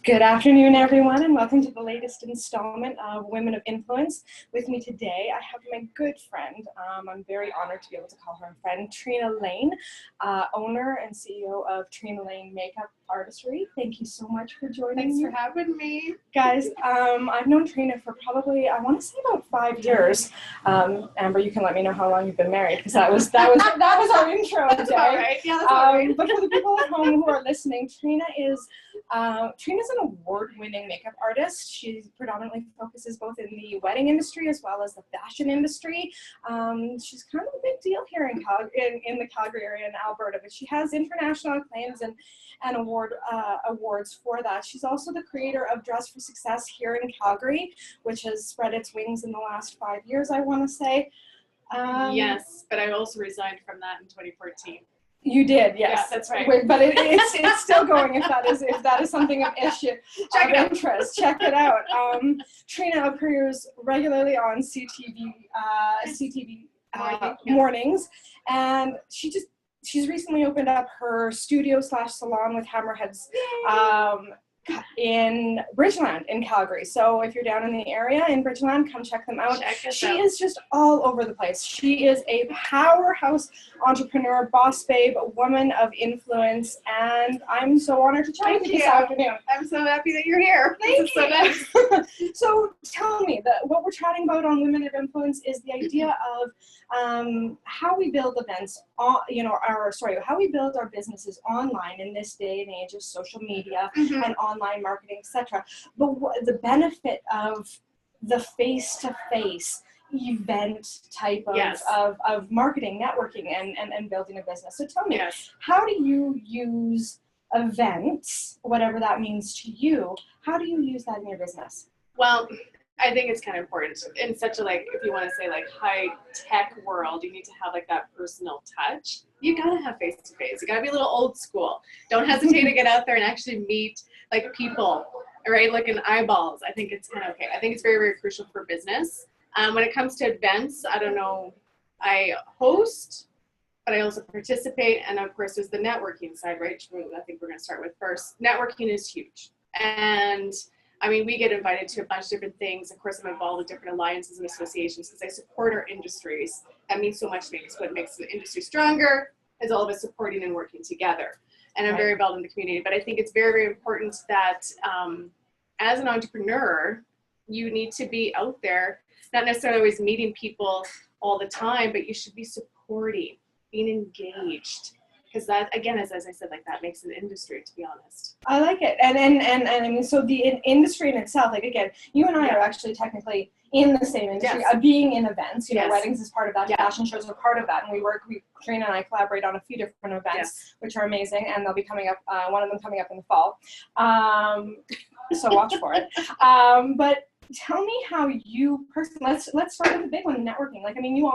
Good afternoon, everyone, and welcome to the latest installment of Women of Influence. With me today, I have my good friend. I'm very honored to be able to call her a friend, Trena Laine, owner and CEO of Trena Laine Makeup Artistry. Thank you so much for joining Thanks me. for having me. Guys, I've known Trena for probably, I want to say about 5 years. Amber, you can let me know how long you've been married, because that was our intro That's today. all right. Yeah, that's all right. But for the people at home who are listening, Trena's an award-winning makeup artist. She predominantly focuses both in the wedding industry as well as the fashion industry. She's kind of a big deal here in the Calgary area in Alberta, but she has international acclaims and awards for that. She's also the creator of Dress for Success here in Calgary, which has spread its wings in the last 5 years, I want to say. Yes, but I also resigned from that in 2014. You did, yes. Yeah, that's right. But it's still going. If that is something of interest, check it out. Trena appears regularly on CTV mornings, and she's recently opened up her studio/salon with Hammerheads in Bridgeland in Calgary. So if you're down in the area in Bridgeland, come check them out. She is just all over the place. She is a powerhouse entrepreneur, boss babe, woman of influence, and I'm so honored to chat with you this afternoon. I'm so happy that you're here. Thank you. So nice. So tell me, what we're chatting about on Women of Influence is the idea of how we build events, how we build our businesses online in this day and age of social media and online marketing, etc. But the benefit of the face-to-face event type of marketing, networking, and building a business. So tell me, how do you use events, whatever that means to you, how do you use that in your business? Well, I think it's kind of important in such a, if you want to say high tech world, you need to have that personal touch. You gotta have face to face. You gotta be a little old school. Don't hesitate to get out there and actually meet people, right? Look in eyeballs. I think it's kind of okay. I think it's very, very crucial for business. When it comes to events, I don't know, I host, but I also participate, and of course there's the networking side, right? I think we're gonna start with first. Networking is huge, and I mean, we get invited to a bunch of different things. Of course, I'm involved with different alliances and associations because I support our industries. That means so much to me. It's what makes the industry stronger, is all of us supporting and working together. And I'm very involved in the community. But I think it's very, very important that as an entrepreneur, you need to be out there, not necessarily always meeting people all the time, but you should be supporting, being engaged. Because that, again, as I said, that makes an industry, to be honest. I like it. And I mean, so the industry in itself, again, you and I are actually technically in the same industry, being in events, weddings is part of that, fashion shows are part of that, and Trena and I collaborate on a few different events, which are amazing, and they'll be coming up, one of them coming up in the fall, so watch for it. But tell me how you personally, let's start with the big one, networking. I mean, you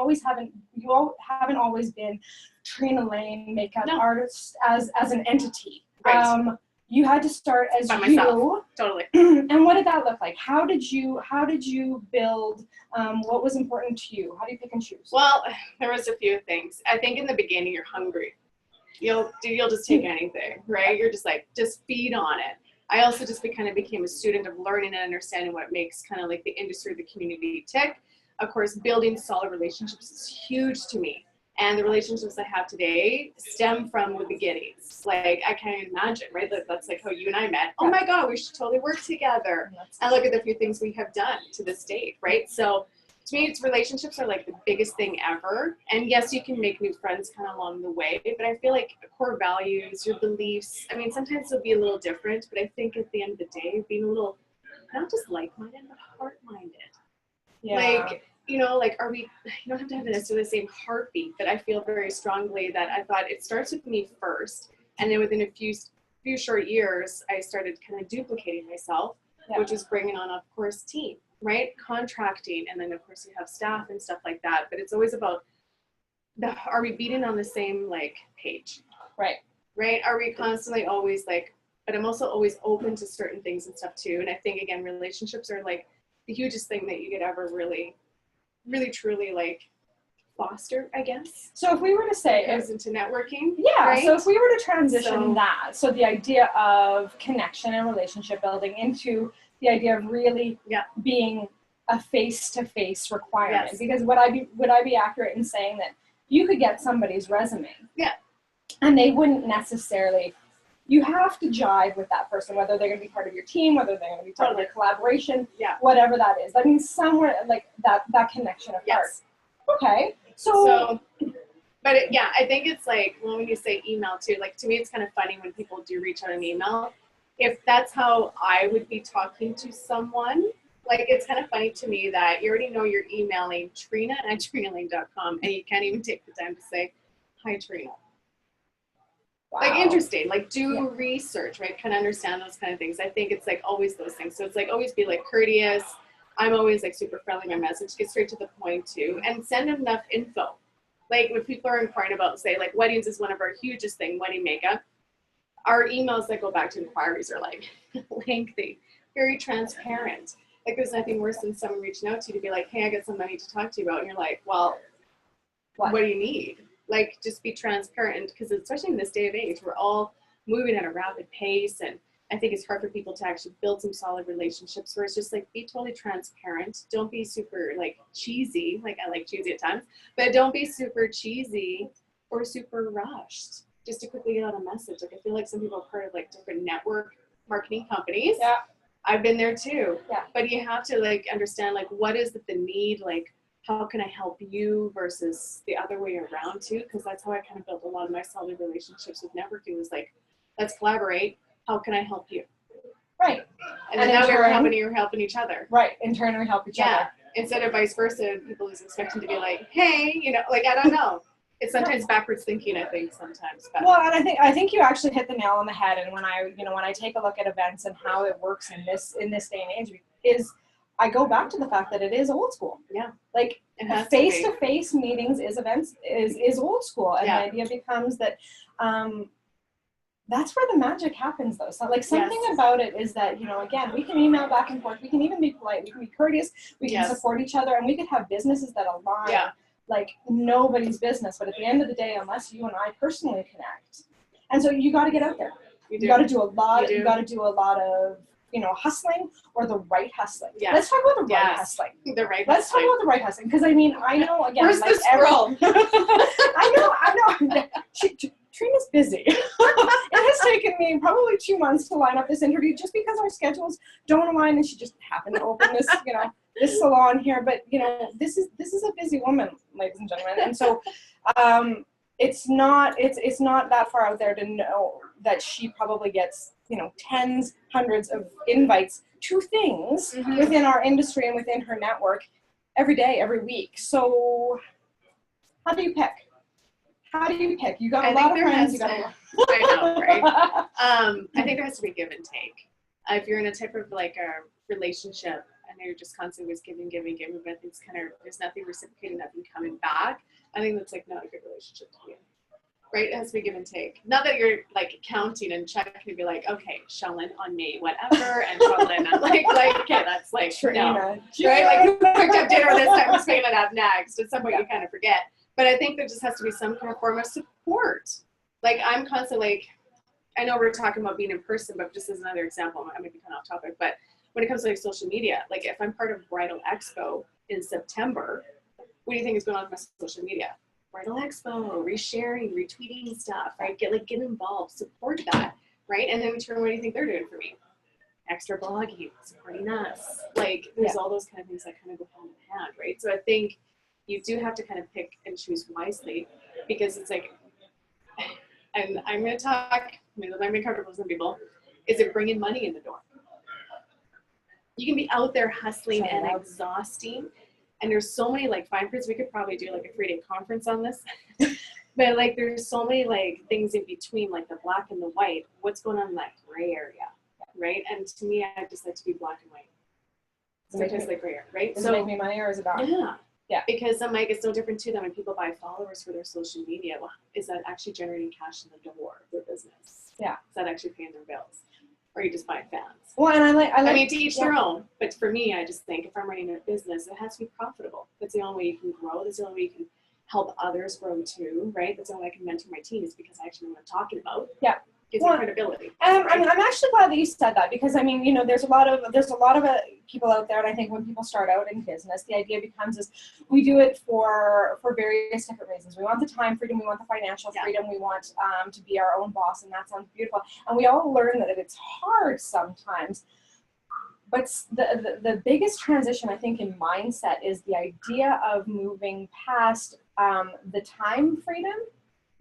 haven't always been Trena Laine Makeup Artist as an entity. Right. You had to start as by myself. Totally. And what did that look like? How did you build? What was important to you? How do you pick and choose? Well, there was a few things. I think in the beginning you're hungry. You'll just take anything, right? You're just feed on it. I also just kind of became a student of learning and understanding what makes kind of the industry, the community tick. Of course, building solid relationships is huge to me. And the relationships I have today stem from the beginnings. I can't imagine, right? That's how you and I met. Oh my God, we should totally work together. And look at the few things we have done to this date, right? So to me, relationships are the biggest thing ever. And yes, you can make new friends kind of along the way, but I feel core values, your beliefs, I mean, sometimes they'll be a little different, but I think at the end of the day, being a little, not just like-minded, but heart-minded. Yeah. You don't have to have necessarily the same heartbeat, but I feel very strongly that I thought it starts with me first. And then within a few short years, I started kind of duplicating myself, which was bringing on, of course, team, right? Contracting. And then of course you have staff and stuff like that. But it's always about are we beating on the same page? Right? Are we constantly always but I'm also always open to certain things and stuff too. And I think, again, relationships are the hugest thing that you could ever really truly foster, I guess. So if we were to say, It goes into networking. yeah, right? so if we were to transition So- that, so the idea of connection and relationship building into the idea of really Yeah. being a face-to-face requirement, Yes. because would I be accurate in saying that you could get somebody's resume, Yeah. and they wouldn't necessarily, you have to jive with that person, whether they're going to be part of your team, whether they're going to be part of your collaboration, Yeah. whatever that is. I mean, somewhere like that connection of heart. Yes. Okay, so but yeah, I think it's like, when you say email too, like to me it's kind of funny when people do reach out an email. If that's how I would be talking to someone, like it's kind of funny to me that you already know you're emailing Trena@TrenaLaine.com and you can't even take the time to say, hi Trena. wow. Like interesting, like do research, right? Kind of understand those kind of things. I think it's like always those things. So it's like always be like courteous. I'm always like super friendly. My message, get straight to the point too, and send enough info. Like when people are inquiring about, say, like weddings is one of our hugest thing, wedding makeup. Our emails that go back to inquiries are like lengthy, very transparent. Like there's nothing worse than someone reaching out to you to be like, hey, I got some money to talk to you about, and you're like, well, what do you need? Like just be transparent, because especially in this day of age, we're all moving at a rapid pace, and I think it's hard for people to actually build some solid relationships where it's just like, be totally transparent. Don't be super like cheesy. Like I like cheesy at times, but don't be super cheesy or super rushed just to quickly get out a message. Like I feel like some people are part of like different network marketing companies. Yeah. I've been there too. Yeah. But you have to like understand like what is the need, like how can I help you versus the other way around too, because that's how I kind of built a lot of my solid relationships with networking, was like, let's collaborate. How can I help you? Right. And then And now in we were turn- helping you, we're helping each other. Right. In turn, we help each other. Instead of vice versa, people is expecting to be like, hey, you know, like I don't know. It's sometimes backwards thinking, I think sometimes. But. Well, and I think you actually hit the nail on the head. And when I take a look at events and how it works in this day and age, is I go back to the fact that it is old school. Yeah. Like face-to-face meetings is old school, and the idea becomes that that's where the magic happens, though. So like something about it is that, again, we can email back and forth, we can even be polite, we can be courteous, we can support each other, and we could have businesses that align like nobody's business. But at the end of the day, unless you and I personally connect, and so you got to get out there. You got to do a lot. You got to do a lot of hustling, or the right hustling. Yes. Let's talk about the right hustling. Let's talk about the right hustling, because I mean, I know again. Where's like the squirrel? I know. Trina's busy. It has taken me probably 2 months to line up this interview, just because our schedules don't align, and she just happened to open this, this salon here. But this is a busy woman, ladies and gentlemen, and so it's not that far out there to know that she probably gets tens, hundreds of invites to things within our industry and within her network every day, every week. So how do you pick? You got a lot of friends. I know, right? I think there has to be give and take. If you're in a type of like a relationship and you're just constantly just giving, but it's kind of, there's nothing reciprocating, nothing coming back, I think that's like not a good relationship to be in. Right? It has to be give and take. Not that you're like counting and checking to be like, okay, Shellen on me, whatever, and Shellen on like, okay, that's like, Trina. no. Right? Like, who picked up dinner this time, who's picking it up next? At some point you kind of forget. But I think there just has to be some kind of form of support. Like, I'm constantly like, I know we're talking about being in person, but just as another example, I might be kind of off topic, but when it comes to like social media, like if I'm part of Bridal Expo in September, what do you think is going on with my social media? Bridal Expo, resharing, retweeting stuff, right? Get involved, support that, right? And then in turn, what do you think they're doing for me? Extra blogging, supporting us. Like, there's all those kind of things that kind of go hand in hand, right? So I think you do have to kind of pick and choose wisely, because it's like, and I'm going to talk, I'm being comfortable with some people, is it bringing money in the door? You can be out there hustling and exhausting, and there's so many like fine prints. We could probably do like a 3-day conference on this, but like there's so many like things in between, like the black and the white. What's going on in that gray area, right? And to me, I just like to be black and white. Sometimes like gray area, right? Does it make me money, or is it not? Yeah. Because I'm like, it's no different too than when people buy followers for their social media. Well, is that actually generating cash in the door of their business? Yeah. Is that actually paying their bills? Or are you just buying fans? Well, and I mean, to each their own. But for me, I just think if I'm running a business, it has to be profitable. That's the only way you can grow. That's the only way you can help others grow too, right? That's how I can mentor my team, is because I actually know what I'm talking about. Yeah. Gives you credibility. I'm actually glad that you said that, because I mean, you know, there's a lot of people out there, and I think when people start out in business, the idea becomes is we do it for various different reasons. We want the time freedom, we want the financial freedom, we want to be our own boss, and that sounds beautiful. And we all learn that it's hard sometimes. But the biggest transition, I think, in mindset is the idea of moving past the time freedom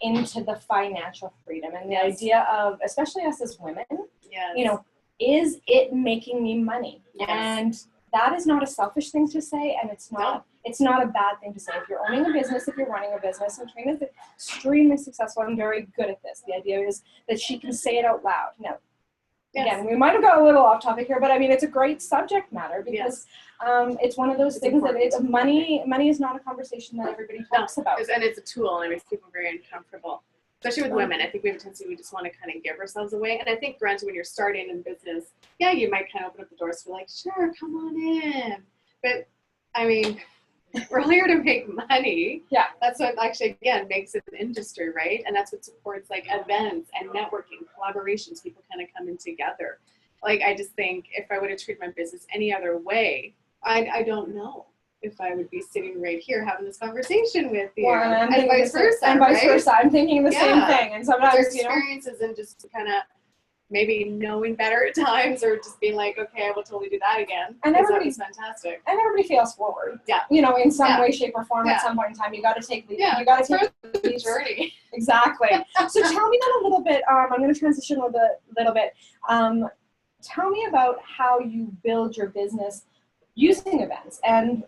into the financial freedom, and the idea of, especially us as women, you know, is it making me money? And that is not a selfish thing to say, and it's not a bad thing to say. If you're owning a business, if you're running a business, and Trena's extremely successful and very good at this. The idea is that she can say it out loud. Now, again, we might have got a little off topic here, but I mean, it's a great subject matter, because it's one of those things that it's money is not a conversation that everybody talks about. And it's a tool, and it makes people very uncomfortable. Especially with women, I think we have a tendency, we just want to kind of give ourselves away. And I think, granted, when you're starting in business, you might kind of open up the doors for like, sure, come on in. But I mean, we're here to make money. Yeah. That's what actually, again, makes it an industry, right? And that's what supports like events and networking, collaborations, people kind of coming together. Like, I just think if I would have treated my business any other way, I don't know if I would be sitting right here having this conversation with you, and vice versa. And vice versa. I'm thinking the same thing. And sometimes, experiences and just kind of maybe knowing better at times, or just being like, okay, I will totally do that again. And everybody's fantastic. And everybody fails forward. Yeah. You know, in some way, shape, or form at some point in time. You got to take the you got to take the journey. Exactly. So tell me then a little bit. I'm going to transition a little bit. Tell me about how you build your business using events, and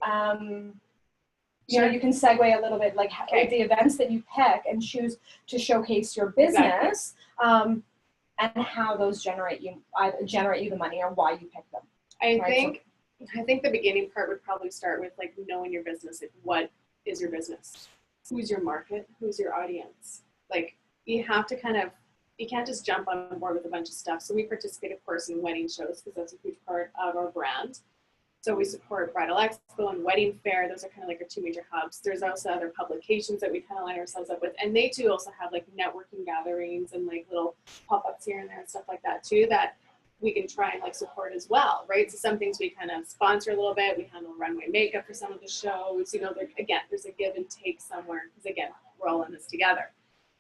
you know, you can segue a little bit, like the events that you pick and choose to showcase your business, and how those generate you the money, or why you pick them. I think the beginning part would probably start with like knowing your business. Like, what is your business? Who's your market? Who's your audience? Like, you have to you can't just jump on board with a bunch of stuff. So we participate, of course, in wedding shows, because that's a huge part of our brand. So we support Bridal Expo and Wedding Fair. Those are kind of like our two major hubs. There's also other publications that we kind of line ourselves up with. And they too also have like networking gatherings and like little pop-ups here and there and stuff like that too, that we can try and like support as well, right? So some things we kind of sponsor a little bit. We handle runway makeup for some of the shows. You know, again, there's a give and take somewhere, because again, we're all in this together.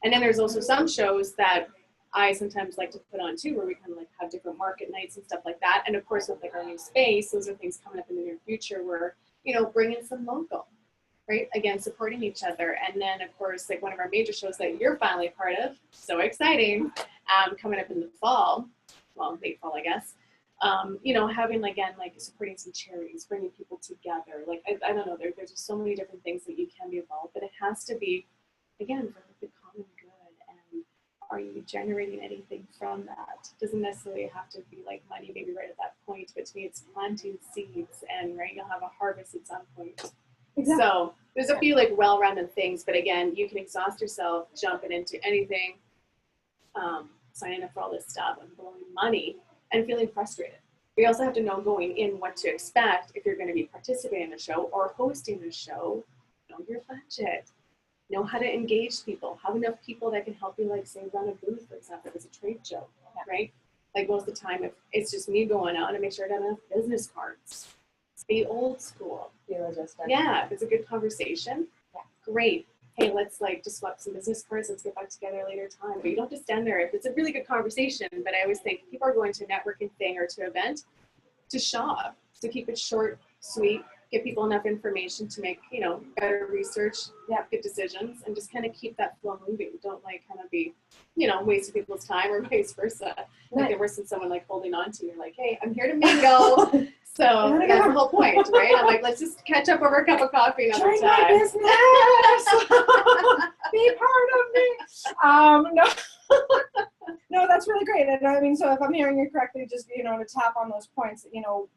And then there's also some shows that I sometimes like to put on too, where we kind of like have different market nights and stuff like that. And of course, with like our new space, those are things coming up in the near future where, you know, bringing some local, right? Again, supporting each other. And then of course, like one of our major shows that you're finally a part of, so exciting, coming up in the fall, well, late fall, I guess. You know, having again, like supporting some charities, bringing people together. Like, I don't know, there's just so many different things that you can be involved, but it has to be, again, for the common good. And are you generating anything from that? Doesn't necessarily have to be like money, maybe right at that point, but to me it's planting seeds, and right, you'll have a harvest at some point. Exactly. So there's a few like well-rounded things, but again, you can exhaust yourself jumping into anything, signing up for all this stuff and blowing money and feeling frustrated. We also have to know going in what to expect if you're going to be participating in a show or hosting a show. Know your budget. Know how to engage people. Have enough people that can help you, like, say, run a booth, for example, if it's a trade show, right? Like, most of the time, if it's just me going out, and make sure I have enough business cards. Be old school. Be logistic. Yeah, if it's a good conversation, great. Hey, let's, like, just swap some business cards. Let's get back together later time. But you don't just stand there. If it's a really good conversation, but I always think people are going to a networking thing or to an event to shop. So keep it short, sweet. Give people enough information to make, you know, better research, good decisions, and just kind of keep that flow moving. Don't, like, kind of be, you know, wasting people's time or vice versa. Like, worse than someone, like, holding on to you. Like, hey, I'm here to mingle. So that's the whole point, right? I'm like, let's just catch up over a cup of coffee another time. My business. Be part of me. No, that's really great. And I mean, so if I'm hearing you correctly, just, you know, to tap on those points, you know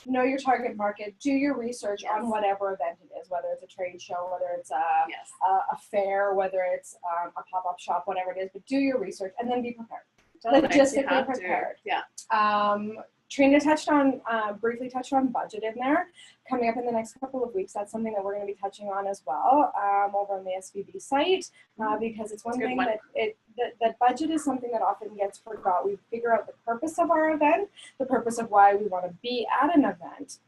your target market, do your research on whatever event it is, whether it's a trade show, whether it's a fair, whether it's a pop-up shop, whatever it is, but do your research and then be prepared. Logistically prepared. Trina touched on, briefly touched on budget in there. Coming up in the next couple of weeks, that's something that we're going to be touching on as well over on the SVB site, because it's one thing that budget is something that often gets forgot. We figure out the purpose of our event, the purpose of why we want to be at an event.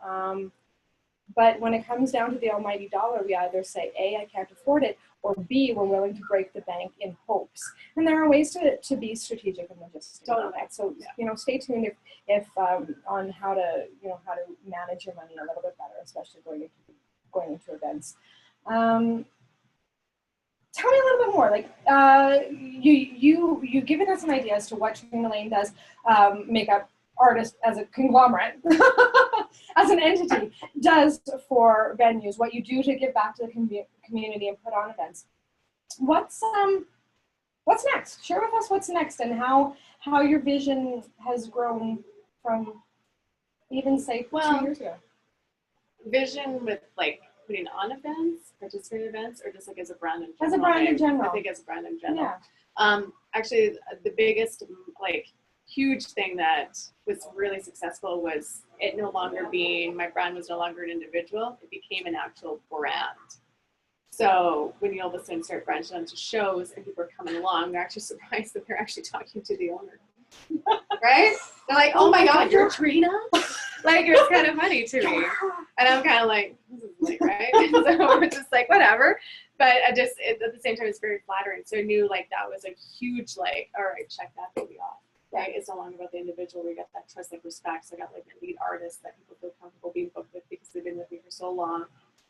But when it comes down to the almighty dollar, we either say, A, I can't afford it, or B, we're willing to break the bank in hopes. And there are ways to be strategic and logistic about that. So, you know, stay tuned if on how to, you know, how to manage your money a little bit better, especially going into events. Tell me a little bit more. Like, you've given us an idea as to what Trena Laine does, makeup artist as a conglomerate, as an entity, does for venues, what you do to give back to the community and put on events. What's next? Share with us what's next and how your vision has grown from even, say, 2 years ago. Vision with like putting on events, participating in events, or just like as a brand in general? As a brand in general. I think as a brand in general. Yeah. Actually, the biggest like huge thing that was really successful was it no longer being, my brand was no longer an individual, it became an actual brand. So when you all of a sudden start branching onto shows and people are coming along, they're actually surprised that they're actually talking to the owner. Right? They're like, oh my God, you're Trena? Like, it was kind of funny to me. And I'm kind of like, this is like, right? So we're just like, whatever. But at the same time, it's very flattering. So I knew like that was a huge, like, all right, check that baby off. Right? It's no longer about the individual. We got that trust, like respect. So I got like a lead artist that people feel comfortable being booked with because they've been with me for so long.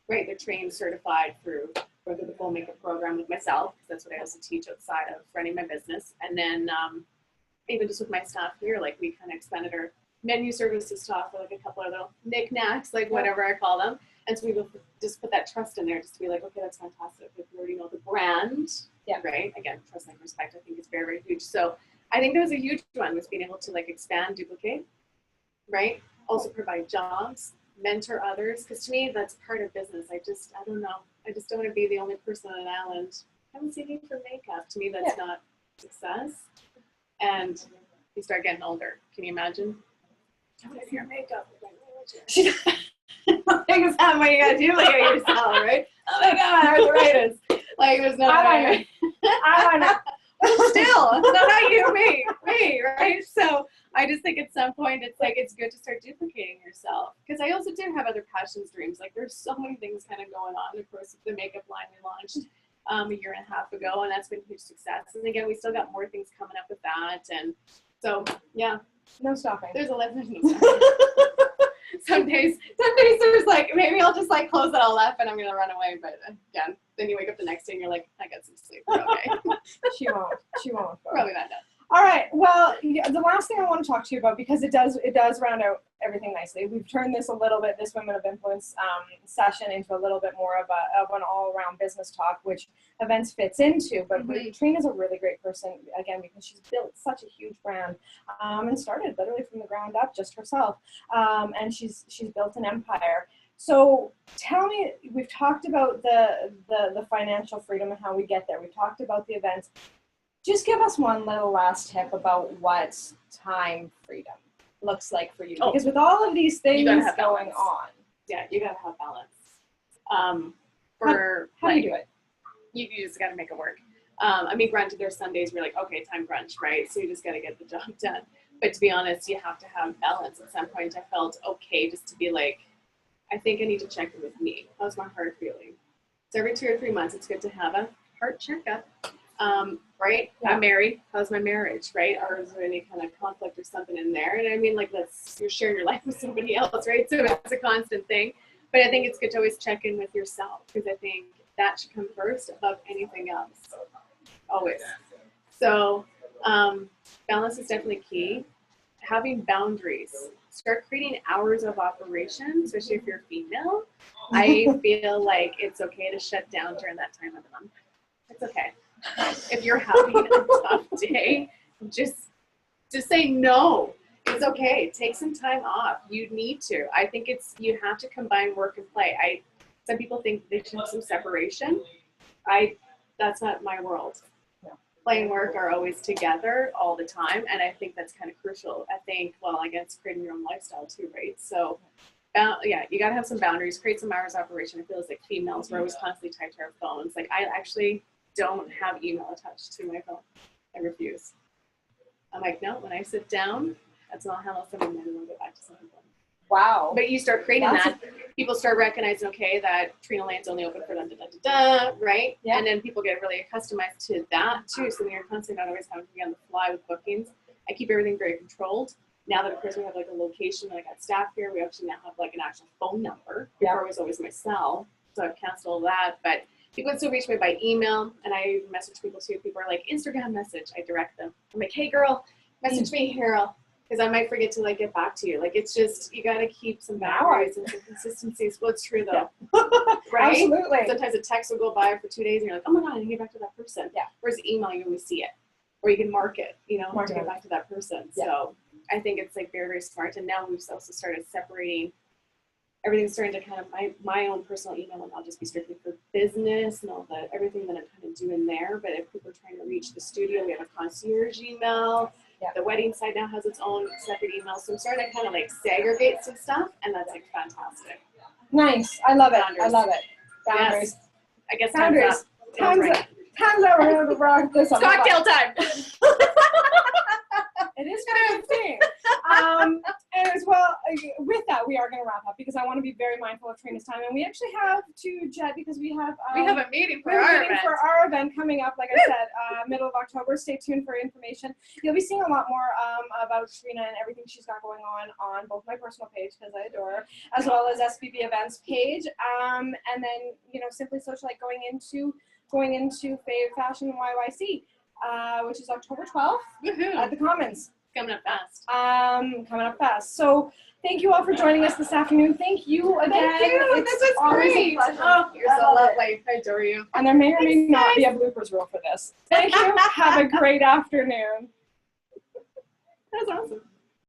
Right? They're trained, certified through the full makeup program with myself, because that's what I also teach outside of running my business. And then even just with my staff here, like we kind of expanded our menu services to offer like a couple of little knickknacks, like whatever I call them. And so we just put that trust in there just to be like, okay, that's fantastic. If you already know the brand, right? Again, trust and respect, I think is very, very huge. So I think that was a huge one, was being able to like expand, duplicate, right? Also provide jobs, mentor others. Because to me, that's part of business. I don't know. I just don't want to be the only person on an island. I haven't seen you for makeup. To me, that's not success. And you start getting older. Can you imagine? How is your makeup? Like, is that what you gotta duplicate yourself, right? Oh my God, arthritis. Like, there's no way. I don't know. Still, it's not you, me, right? So I just think at some point it's like it's good to start duplicating yourself, because I also do have other passions, dreams. Like there's so many things kind of going on. Of course, the makeup line we launched a year and a half ago, and that's been a huge success. And again, we still got more things coming up with that, and so yeah, no stopping. There's no stopping. Some days there's like, maybe I'll just like close it all up and I'm gonna run away. But again, then you wake up the next day and you're like, I got some sleep. We're okay. She won't. Probably not. All right. Well, the last thing I want to talk to you about, because it does round out everything nicely. We've turned this a little bit, this Women of Influence session, into a little bit more of an all-around business talk, which events fits into. But Trena's a really great person, again, because she's built such a huge brand and started literally from the ground up just herself. And she's built an empire. So tell me, we've talked about the financial freedom and how we get there. We've talked about the events. Just give us one little last tip about what time freedom looks like for you. Because with all of these things going on. Yeah, you gotta have balance. How do you do it? You just gotta make it work. I mean, granted, there's some days where you're like, okay, time crunch, right? So you just gotta get the job done. But to be honest, you have to have balance. At some point, I felt okay just to be like, I think I need to check in with me. How's my heart feeling? So every 2 or 3 months, it's good to have a heart checkup. Right? Yeah. I'm married. How's my marriage, right? Or is there any kind of conflict or something in there? And I mean, like, you're sharing your life with somebody else, right? So it's a constant thing. But I think it's good to always check in with yourself, because I think that should come first above anything else. Always. So balance is definitely key. Having boundaries. Start creating hours of operation, especially if you're female. I feel like it's okay to shut down during that time of the month. It's okay. If you're having a tough day, just say no. It's okay. Take some time off. You need to. I think you have to combine work and play. Some people think they should have some separation. That's not my world. No. play and work are always together all the time, and I think that's kind of crucial. I think, well, I guess creating your own lifestyle too, right? So, yeah, you gotta have some boundaries, create some hours of operation. I feel like females, we're always constantly tied to our phones. Like, I actually don't have email attached to my phone. I refuse. I'm like, no, when I sit down, that's not how else I'm going to get back to something. Wow. But you start creating that, people start recognizing, okay, that Trena Laine's only open for right? Yeah. And then people get really accustomed to that too. So then you're constantly not always having to be on the fly with bookings. I keep everything very controlled. Now that of course we have like a location, I got staff here, we actually now have like an actual phone number. Before it was always my cell. So I've canceled all that. But people can still reach me by email, and I message people too. People are like, Instagram message, I direct them. I'm like, hey girl, message me here, because I might forget to like get back to you. Like, it's just, you got to keep some boundaries and some consistencies. Well, it's true though, right? Absolutely. Sometimes a text will go by for 2 days and you're like, oh my God, I didn't get back to that person. Yeah. Whereas email, you always see it, or you can mark it, to get back to that person. Yeah. So I think it's like very, very smart. And now we've also started separating. Everything's starting to kind of, my own personal email, and I'll just be strictly for business and all that, everything that I'm kind of doing there. But if people are trying to reach the studio, we have a concierge email. Yeah. The wedding side now has its own separate email. So I'm starting to kind of like segregate some stuff, and that's like fantastic. Nice. I love it. Boundaries. I love it. Boundaries. Yes. I guess boundaries. Time's up. We're going to rock this up. Cocktail time. It is kind of a thing. And as well, with that, we are going to wrap up because I want to be very mindful of Trena's time. And we actually have to jet because we have a meeting for our event coming up. Like I said, middle of October. Stay tuned for information. You'll be seeing a lot more about Trena and everything she's got going on both my personal page, because I adore her, as well as SBB Events page. And then, Simply Social, like going into Fave Fashion YYC. Which is October 12th at the Commons. Coming up fast. Coming up fast. So thank you all for joining us this afternoon. Thank you again. Thank you. This is great. Oh, you're so lovely. I adore you. And there may or may not be a bloopers reel for this. Thank you. Have a great afternoon. That's awesome.